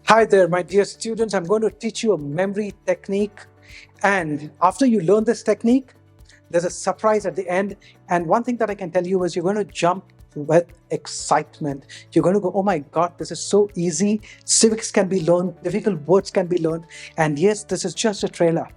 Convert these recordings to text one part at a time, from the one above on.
Hi there, my dear students. I'm going to teach you a memory technique. And after you learn this technique, there's a surprise at the end. And one thing that I can tell you is you're going to jump with excitement. You're going to go, oh my God, this is so easy. Civics can be learned, difficult words can be learned. And yes, this is just a trailer.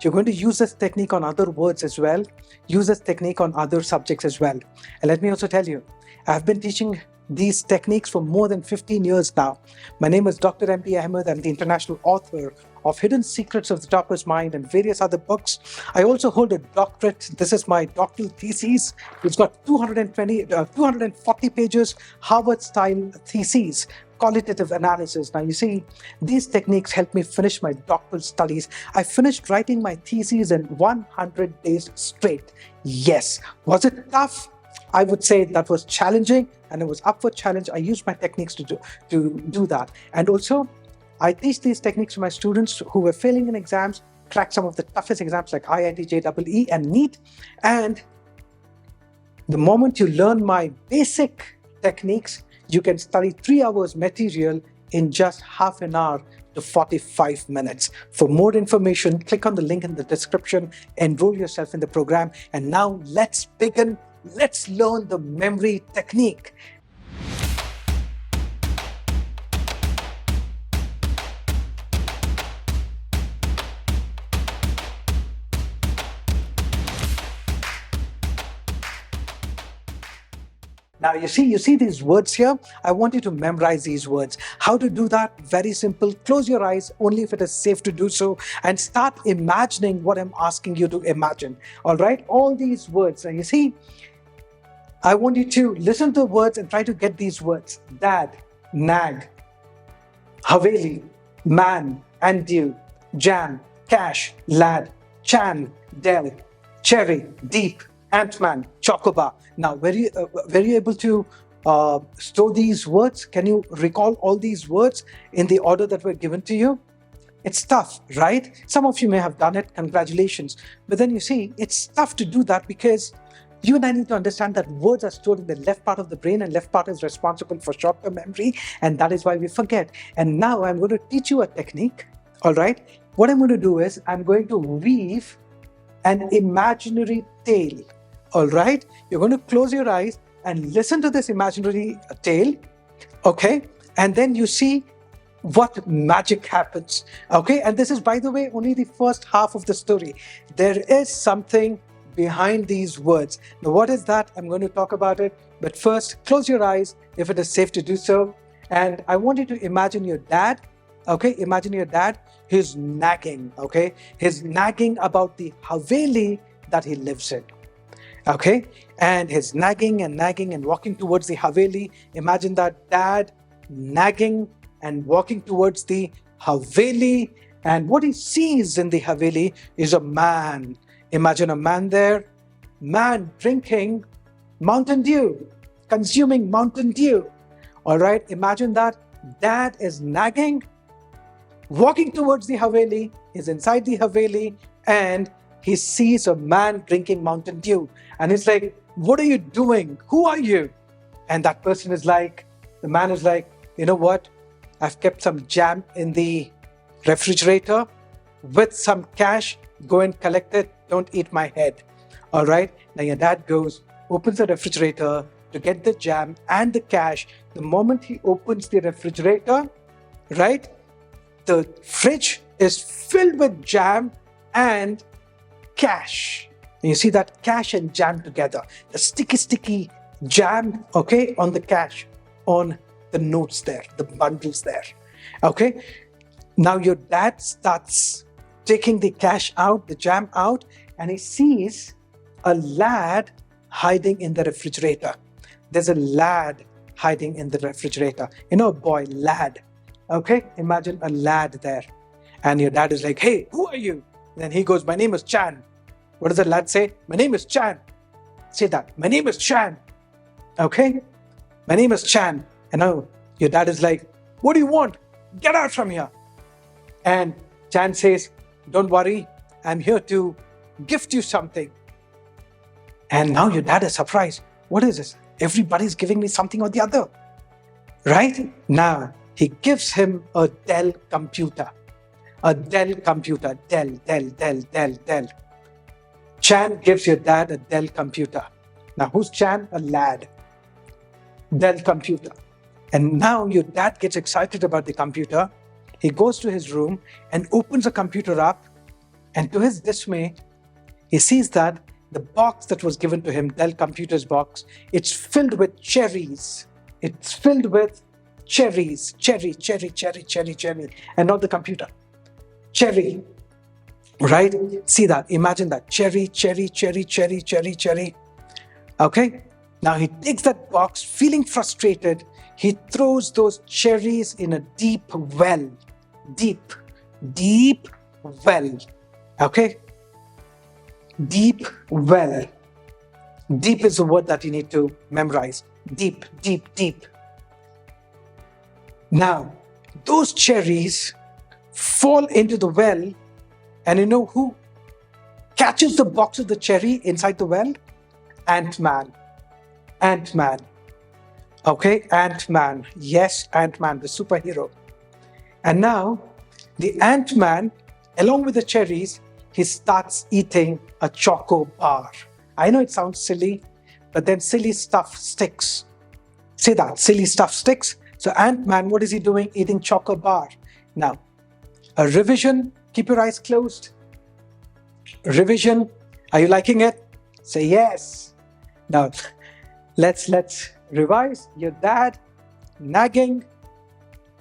You're going to use this technique on other words as well, use this technique on other subjects as well. And let me also tell you, I've been teaching these techniques for more than 15 years now. My name is Dr. M.P. Ahmed. I'm the international author of Hidden Secrets of the Topper's Mind and various other books. I also hold a doctorate. This is my doctoral thesis. It's got 240 pages, Harvard-style thesis, qualitative analysis. Now, you see, these techniques helped me finish my doctoral studies. I finished writing my thesis in 100 days straight. Yes. Was it tough? I would say that was challenging, and it was up for challenge. I used my techniques to do that. And also, I teach these techniques to my students who were failing in exams, crack some of the toughest exams like iitjee and neet. And the moment you learn my basic techniques, you can study 3 hours material in just half an hour to 45 minutes. For more information, click on the link in the description, enroll yourself in the program. And now let's begin. Let's learn the memory technique. Now, you see these words here? I want you to memorize these words. How to do that? Very simple. Close your eyes only if it is safe to do so and start imagining what I'm asking you to imagine. All right? All these words. And you see, I want you to listen to the words and try to get these words. Dad, nag, Haveli, man, and due, jam, cash, lad, chan, del, cherry, deep, Ant-Man, chocobar. Now, were you able to store these words? Can you recall all these words in the order that were given to you? It's tough, right? Some of you may have done it. Congratulations. But then you see, it's tough to do that because you and I need to understand that words are stored in the left part of the brain, and left part is responsible for short-term memory, and that is why we forget. And now I'm going to teach you a technique, all right? What I'm going to do is I'm going to weave an imaginary tale, all right? You're going to close your eyes and listen to this imaginary tale, okay? And then you see what magic happens, okay? And this is, by the way, only the first half of the story. There is something behind these words. Now, what is that? I'm going to talk about it. But first, close your eyes if it is safe to do so. And I want you to imagine your dad. Okay, imagine your dad. He's nagging. Okay, he's nagging about the Haveli that he lives in. Okay, and he's nagging and walking towards the Haveli. Imagine that dad nagging and walking towards the Haveli. And what he sees in the Haveli is a man. Imagine a man there, man drinking Mountain Dew, consuming Mountain Dew. All right, imagine that. Dad is nagging, walking towards the Haveli, is inside the Haveli, and he sees a man drinking Mountain Dew. And he's like, what are you doing? Who are you? And that person is like, the man is like, you know what? I've kept some jam in the refrigerator with some cash. Go and collect it. Don't eat my head. All right. Now your dad goes, opens the refrigerator to get the jam and the cash. The moment he opens the refrigerator, right, the fridge is filled with jam and cash. And you see that cash and jam together. The sticky jam, okay, on the cash, on the notes there, the bundles there. Okay. Now your dad starts taking the cash out, the jam out, and he sees a lad hiding in the refrigerator. There's a lad hiding in the refrigerator. You know, a boy, lad. Okay, imagine a lad there. And your dad is like, hey, who are you? And then he goes, my name is Chan. What does the lad say? My name is Chan. Say that. My name is Chan. Okay, my name is Chan. And now your dad is like, what do you want? Get out from here. And Chan says, don't worry, I'm here to gift you something. And now your dad is surprised. What is this? Everybody's giving me something or the other. Right? Now, He gives him a Dell computer. A Dell computer. Dell. Chan gives your dad a Dell computer. Now, who's Chan? A lad. Dell computer. And now your dad gets excited about the computer. He goes to his room and opens the computer up. And to his dismay, he sees that the box that was given to him, Dell computer's box, it's filled with cherries. It's filled with cherries. Cherry. And not the computer. Cherry. Right? See that. Imagine that. Cherry. Okay? Now he takes that box, feeling frustrated. He throws those cherries in a deep well. Deep well. Okay? Deep well. Deep is the word that you need to memorize. Deep. Now, those cherries fall into the well, and you know who catches the box of the cherry inside the well? Ant-Man. Okay, Ant-Man. Yes, Ant-Man, the superhero. And now, the Ant-Man, along with the cherries, he starts eating a choco bar. I know it sounds silly, but then silly stuff sticks. See that? Silly stuff sticks. So Ant-Man, what is he doing? Eating choco bar. Now, a revision. Keep your eyes closed. Revision. Are you liking it? Say yes. Now, let's revise. Your dad, nagging.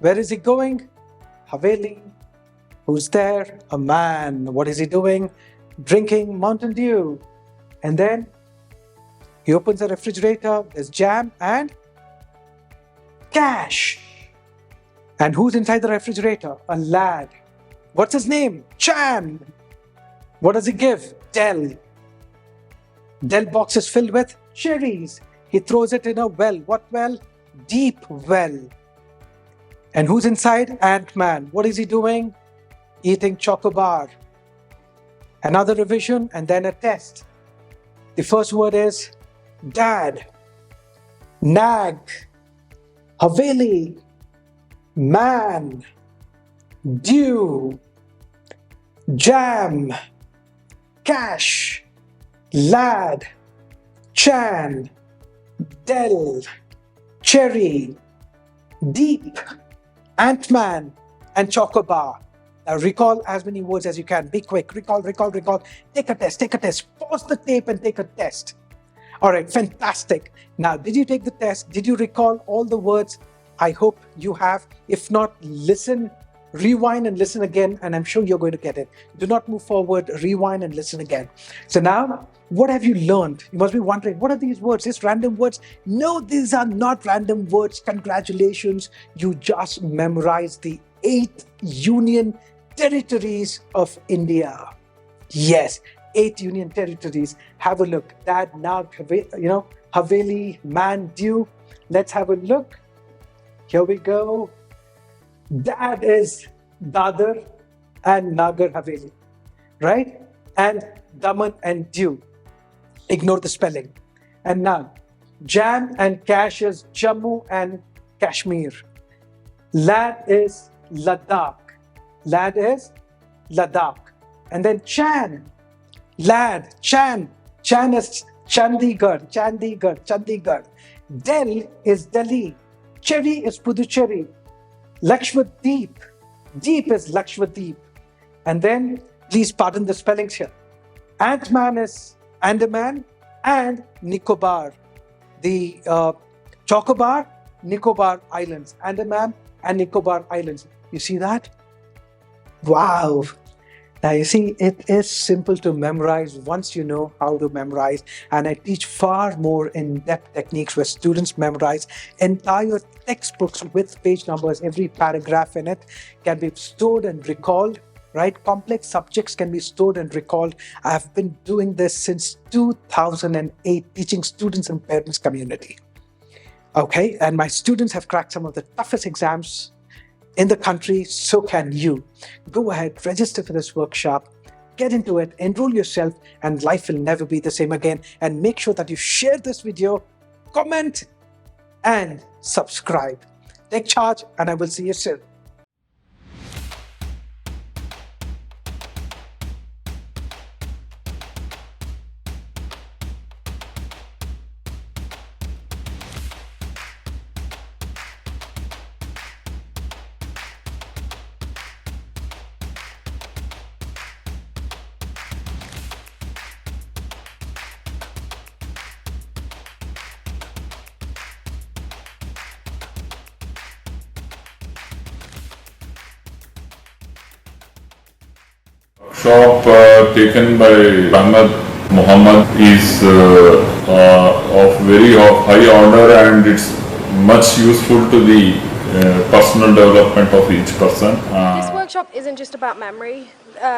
Where is he going? Haveli. Who's there? A man. What is he doing? Drinking Mountain Dew. And then he opens the refrigerator. There's jam and cash. And who's inside the refrigerator? A lad. What's his name? Chan. What does he give? Dell. Dell box is filled with cherries. He throws it in a well. What well? Deep well. And who's inside? Ant-Man. What is he doing? Eating choco bar. Another revision and then a test. The first word is dad, nag, haveli, man, dew, jam, cash, lad, chan, Dell, cherry, deep, Ant-Man, and chocobar. Now recall as many words as you can. Be quick. Recall. Take a test. Pause the tape and take a test. All right, fantastic. Now, did you take the test? Did you recall all the words? I hope you have. If not, listen, rewind and listen again, and I'm sure you're going to get it. Do not move forward, rewind and listen again. So now, what have you learned? You must be wondering, what are these words? These random words? No, these are not random words. Congratulations. You just memorized the 8 union territories of India. Yes, 8 union territories. Have a look. Dad, Nag, Haveli, Man, Dew. Let's have a look. Here we go. Dad is Dadar and Nagar Haveli, right? And Daman and Dew. Ignore the spelling. And now, Jam and Cash is Jammu and Kashmir. Lad is Ladakh. Lad is Ladakh. And then Chan. Lad, Chan. Chan is Chandigarh. Del is Delhi. Cherry is Puducherry. Lakshadweep. Deep is Lakshadweep. And then, please pardon the spellings here. Ant-Man is Andaman and Nicobar. The Chocobar, Nicobar Islands. Andaman and Nicobar Islands. You see that? Wow. Now you see, it is simple to memorize once you know how to memorize. And I teach far more in-depth techniques where students memorize entire textbooks with page numbers. Every paragraph in it can be stored and recalled, right? Complex subjects can be stored and recalled. I have been doing this since 2008, teaching students and parents community. Okay, and my students have cracked some of the toughest exams in the country, so can you. Go ahead, register for this workshop, get into it, enroll yourself, and life will never be the same again. And make sure that you share this video, comment, and subscribe. Take charge, and I will see you soon. Shop taken by Ahmed Muhammad is of very high order, and it's much useful to the personal development of each person. This workshop isn't just about memory.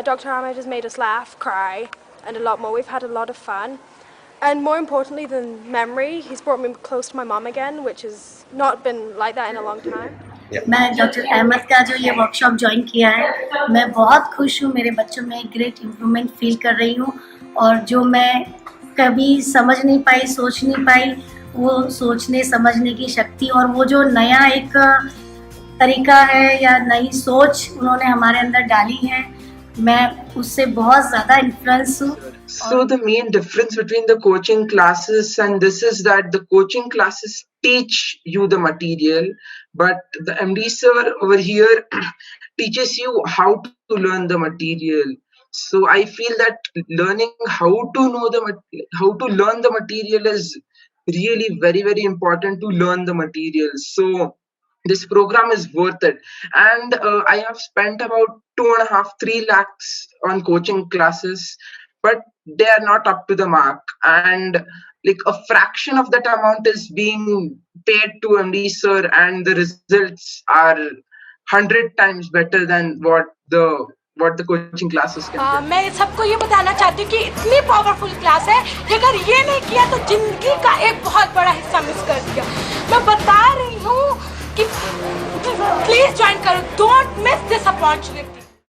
Dr. Ahmed has made us laugh, cry, and a lot more. We've had a lot of fun. And more importantly than memory, he's brought me close to my mom again, which has not been like that in a long time. मैं doctor Ahmad का जो ये workshop join किया है, मैं बहुत खुश हूँ. मेरे बच्चों में ग्रेट इम्प्रूवमेंट फील कर रही हूँ, और जो मैं कभी समझ नहीं पाई, सोच नहीं पाई, वो सोचने समझने की शक्ति और वो जो नया एक तरीका है या नई सोच उन्होंने हमारे अंदर डाली है, मैं उससे बहुत ज़्यादा इन्फ्लुएंस हूँ. So the main difference between the coaching classes and this is that the coaching classes teach you the material, but the MD sir over here teaches you how to learn the material. So I feel that learning how to learn the material is really very, very important to learn the material. So this program is worth it, and I have spent about 2.5-3 lakhs on coaching classes, but they are not up to the mark, and like a fraction of that amount is being paid to MD sir, and the results are 100 times better than what the coaching classes can. मैं सबको ये बताना चाहती हूँ कि इतनी powerful class है कि अगर ये नहीं किया तो जिंदगी का एक बहुत बड़ा हिस्सा मिस कर दिया. मैं बता रही हूँ कि प्लीज ज्वाइन करो. Don't miss this opportunity.